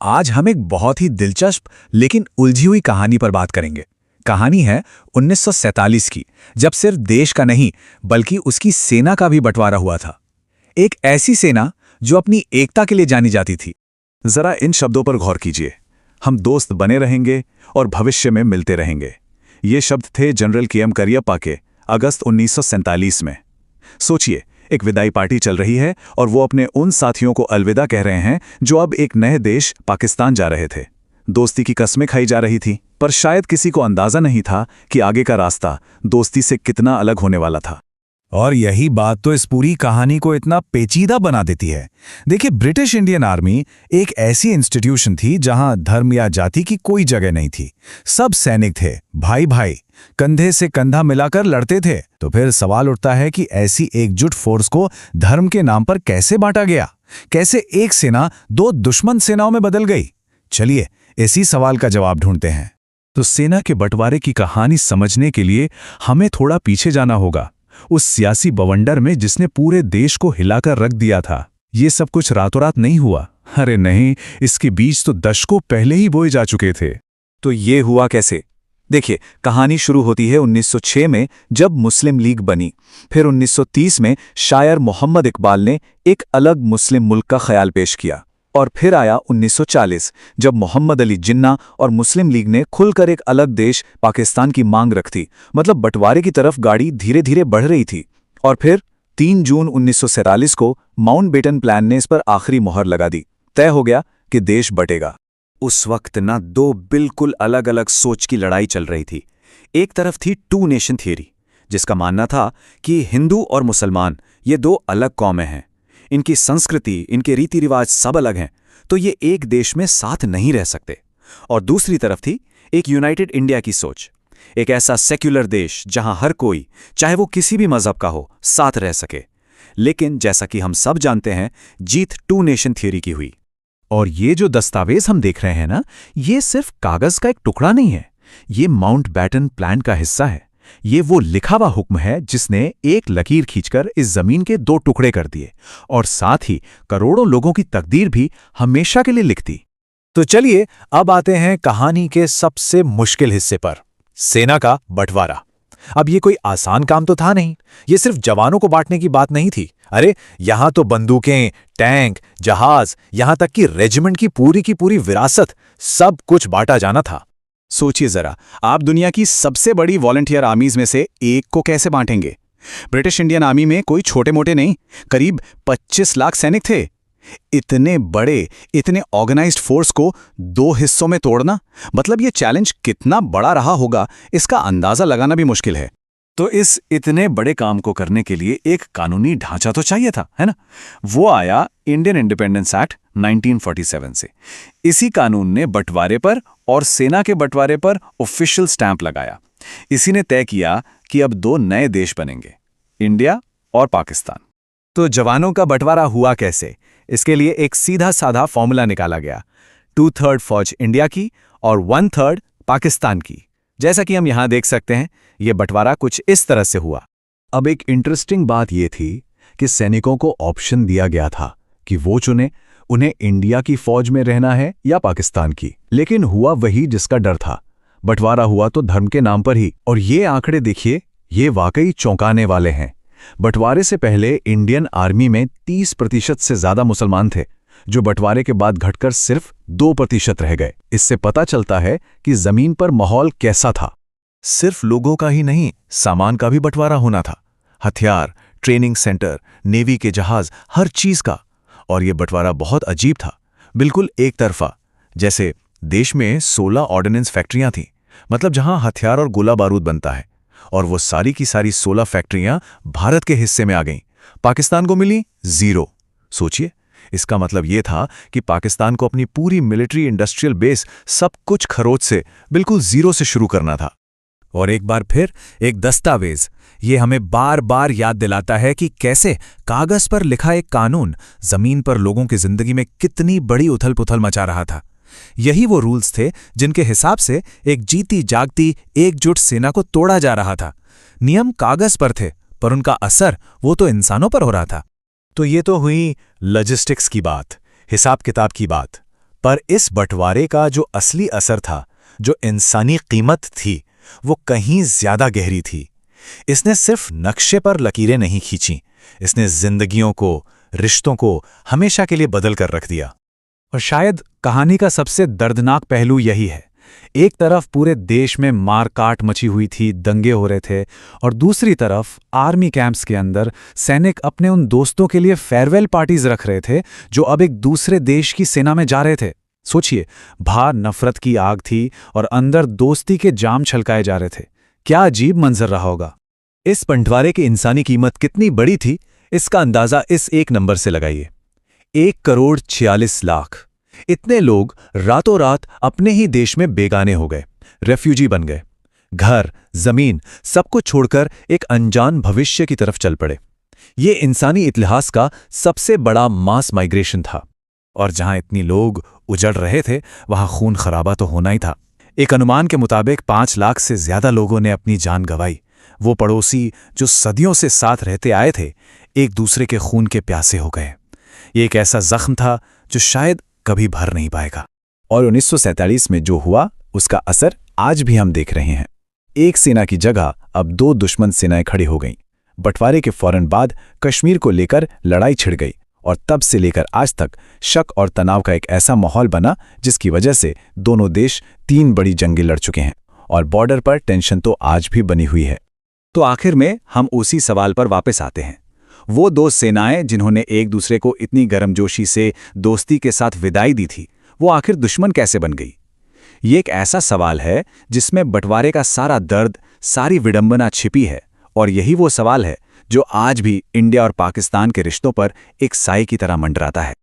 आज हम एक बहुत ही दिलचस्प लेकिन उलझी हुई कहानी पर बात करेंगे। कहानी है 1947 की, जब सिर्फ देश का नहीं बल्कि उसकी सेना का भी बंटवारा हुआ था। एक ऐसी सेना जो अपनी एकता के लिए जानी जाती थी। जरा इन शब्दों पर गौर कीजिए। हम दोस्त बने रहेंगे और भविष्य में मिलते रहेंगे। ये शब्द थे जनरल के एम करियप्पा के अगस्त 1947 में। सोचिए, एक विदाई पार्टी चल रही है और वो अपने उन साथियों को अलविदा कह रहे हैं जो अब एक नए देश पाकिस्तान जा रहे थे। दोस्ती की कस्में खाई जा रही थी, पर शायद किसी को अंदाजा नहीं था कि आगे का रास्ता दोस्ती से कितना अलग होने वाला था। और यही बात तो इस पूरी कहानी को इतना पेचीदा बना देती है। देखिए, ब्रिटिश इंडियन आर्मी एक ऐसी इंस्टीट्यूशन थी जहां धर्म या जाति की कोई जगह नहीं थी। सब सैनिक थे, भाई भाई, कंधे से कंधा मिलाकर लड़ते थे। तो फिर सवाल उठता है कि ऐसी एकजुट फोर्स को धर्म के नाम पर कैसे बांटा गया? कैसे एक सेना दो दुश्मन सेनाओं में बदल गई? चलिए इसी सवाल का जवाब ढूंढते हैं। तो सेना के बंटवारे की कहानी समझने के लिए हमें थोड़ा पीछे जाना होगा, उस सियासी बवंडर में जिसने पूरे देश को हिलाकर रख दिया था। ये सब कुछ रातों रात नहीं हुआ। अरे नहीं, इसके बीज तो दशकों पहले ही बोए जा चुके थे। तो ये हुआ कैसे? देखिए, कहानी शुरू होती है 1906 में, जब मुस्लिम लीग बनी। फिर 1930 में शायर मोहम्मद इकबाल ने एक अलग मुस्लिम मुल्क का ख्याल पेश किया। और फिर आया 1940, जब मोहम्मद अली जिन्ना और मुस्लिम लीग ने खुलकर एक अलग देश पाकिस्तान की मांग रख दी। मतलब बंटवारे की तरफ गाड़ी धीरे धीरे बढ़ रही थी। और फिर 3 जून 1947 को माउंटबेटन प्लान ने इस पर आखिरी मोहर लगा दी। तय हो गया कि देश बटेगा। उस वक्त ना दो बिल्कुल अलग अलग सोच की लड़ाई चल रही थी। एक तरफ थी टू नेशन थियरी, जिसका मानना था कि हिंदू और मुसलमान ये दो अलग कौमें हैं, इनकी संस्कृति, इनके रीति रिवाज सब अलग हैं, तो ये एक देश में साथ नहीं रह सकते। और दूसरी तरफ थी एक यूनाइटेड इंडिया की सोच, एक ऐसा सेक्युलर देश जहां हर कोई, चाहे वो किसी भी मजहब का हो, साथ रह सके। लेकिन जैसा कि हम सब जानते हैं, जीत टू नेशन थियरी की हुई। और ये जो दस्तावेज हम देख रहे हैं ना, ये सिर्फ कागज का एक टुकड़ा नहीं है, ये माउंटबेटन प्लान का हिस्सा है। ये वो लिखा हुआ हुक्म है जिसने एक लकीर खींचकर इस जमीन के 2 टुकड़े कर दिए, और साथ ही करोड़ों लोगों की तकदीर भी हमेशा के लिए लिख दी। तो चलिए अब आते हैं कहानी के सबसे मुश्किल हिस्से पर, सेना का बंटवारा। अब ये कोई आसान काम तो था नहीं, ये सिर्फ जवानों को बांटने की बात नहीं थी। अरे यहां तो बंदूकें, टैंक, जहाज, यहां तक कि रेजिमेंट की पूरी विरासत, सब कुछ बांटा जाना था। सोचिए जरा, आप दुनिया की सबसे बड़ी वॉलंटियर आर्मीज में से एक को कैसे बांटेंगे? ब्रिटिश इंडियन आर्मी में कोई छोटे मोटे नहीं, करीब 25 लाख सैनिक थे। इतने बड़े, इतने ऑर्गेनाइज्ड फोर्स को 2 हिस्सों में तोड़ना, मतलब ये चैलेंज कितना बड़ा रहा होगा, इसका अंदाजा लगाना भी मुश्किल है। तो इस इतने बड़े काम को करने के लिए एक कानूनी ढांचा तो चाहिए था, है ना? वो आया इंडियन इंडिपेंडेंस एक्ट 1947 से। इसी कानून ने बंटवारे पर और सेना के बंटवारे पर ऑफिशियल स्टैंप लगाया। इसी ने तय किया कि अब 2 नए देश बनेंगे, इंडिया और पाकिस्तान। तो जवानों का बंटवारा हुआ कैसे? इसके लिए एक सीधा साधा फॉर्मूला निकाला गया। 2/3 फौज इंडिया की और 1/3 पाकिस्तान की। जैसा कि हम यहां देख सकते हैं, यह बंटवारा कुछ इस तरह से हुआ। अब एक इंटरेस्टिंग बात यह थी कि सैनिकों को ऑप्शन दिया गया था कि वो चुने उन्हें इंडिया की फौज में रहना है या पाकिस्तान की। लेकिन हुआ वही जिसका डर था, बंटवारा हुआ तो धर्म के नाम पर ही। और ये आंकड़े देखिए, ये वाकई चौंकाने वाले हैं। बंटवारे से पहले इंडियन आर्मी में 30% से ज्यादा मुसलमान थे, जो बंटवारे के बाद घटकर सिर्फ 2% रह गए। इससे पता चलता है कि जमीन पर माहौल कैसा था। सिर्फ लोगों का ही नहीं, सामान का भी बंटवारा होना था। हथियार, ट्रेनिंग सेंटर, नेवी के जहाज, हर चीज का। और यह बंटवारा बहुत अजीब था, बिल्कुल एक तरफा। जैसे देश में 16 ऑर्डिनेंस फैक्ट्रियां थीं, मतलब जहां हथियार और गोला बारूद बनता है, और वो सारी की सारी 16 फैक्ट्रियां भारत के हिस्से में आ गईं। पाकिस्तान को मिली 0। सोचिए, इसका मतलब यह था कि पाकिस्तान को अपनी पूरी मिलिट्री इंडस्ट्रियल बेस, सब कुछ खरोच से, बिल्कुल 0 से शुरू करना था। और एक बार फिर एक दस्तावेज ये हमें बार बार याद दिलाता है कि कैसे कागज पर लिखा एक कानून जमीन पर लोगों की जिंदगी में कितनी बड़ी उथल पुथल मचा रहा था। यही वो रूल्स थे जिनके हिसाब से एक जीती जागती एकजुट सेना को तोड़ा जा रहा था। नियम कागज पर थे, पर उनका असर वो तो इंसानों पर हो रहा था। तो ये तो हुई लॉजिस्टिक्स की बात, हिसाब किताब की बात। पर इस बंटवारे का जो असली असर था, जो इंसानी कीमत थी, वो कहीं ज्यादा गहरी थी। इसने सिर्फ नक्शे पर लकीरें नहीं खींची, इसने जिंदगियों को, रिश्तों को हमेशा के लिए बदल कर रख दिया। और शायद कहानी का सबसे दर्दनाक पहलू यही है। एक तरफ पूरे देश में मारकाट मची हुई थी, दंगे हो रहे थे, और दूसरी तरफ आर्मी कैंप्स के अंदर सैनिक अपने उन दोस्तों के लिए फेयरवेल पार्टीज रख रहे थे जो अब एक दूसरे देश की सेना में जा रहे थे। सोचिए, बाहर नफरत की आग थी और अंदर दोस्ती के जाम छलकाए जा रहे थे। क्या अजीब मंजर रहा होगा। इस बंटवारे की इंसानी कीमत कितनी बड़ी थी, इसका अंदाजा इस एक नंबर से लगाइए, 1,46,00,000। इतने लोग रातों रात अपने ही देश में बेगाने हो गए, रेफ्यूजी बन गए। घर, जमीन, सब कुछ छोड़कर एक अनजान भविष्य की तरफ चल पड़े। ये इंसानी इतिहास का सबसे बड़ा मास माइग्रेशन था। और जहां इतनी लोग उजड़ रहे थे, वहां खून खराबा तो होना ही था। एक अनुमान के मुताबिक 5 लाख से ज्यादा लोगों ने अपनी जान गंवाई। वो पड़ोसी जो सदियों से साथ रहते आए थे, एक दूसरे के खून के प्यासे हो गए। ये एक ऐसा जख्म था जो शायद कभी भर नहीं पाएगा। और 1947 में जो हुआ, उसका असर आज भी हम देख रहे हैं। एक सेना की जगह अब 2 दुश्मन सेनाएं खड़ी हो गईं। बंटवारे के फौरन बाद कश्मीर को लेकर लड़ाई छिड़ गई और तब से लेकर आज तक शक और तनाव का एक ऐसा माहौल बना जिसकी वजह से दोनों देश 3 बड़ी जंगें लड़ चुके हैं और बॉर्डर पर टेंशन तो आज भी बनी हुई है। तो आखिर में हम उसी सवाल पर वापस आते हैं। वो 2 सेनाएं जिन्होंने एक दूसरे को इतनी गर्मजोशी से दोस्ती के साथ विदाई दी थी, वो आखिर दुश्मन कैसे बन गई? ये एक ऐसा सवाल है जिसमें बंटवारे का सारा दर्द, सारी विडंबना छिपी है। और यही वो सवाल है जो आज भी इंडिया और पाकिस्तान के रिश्तों पर एक साए की तरह मंडराता है।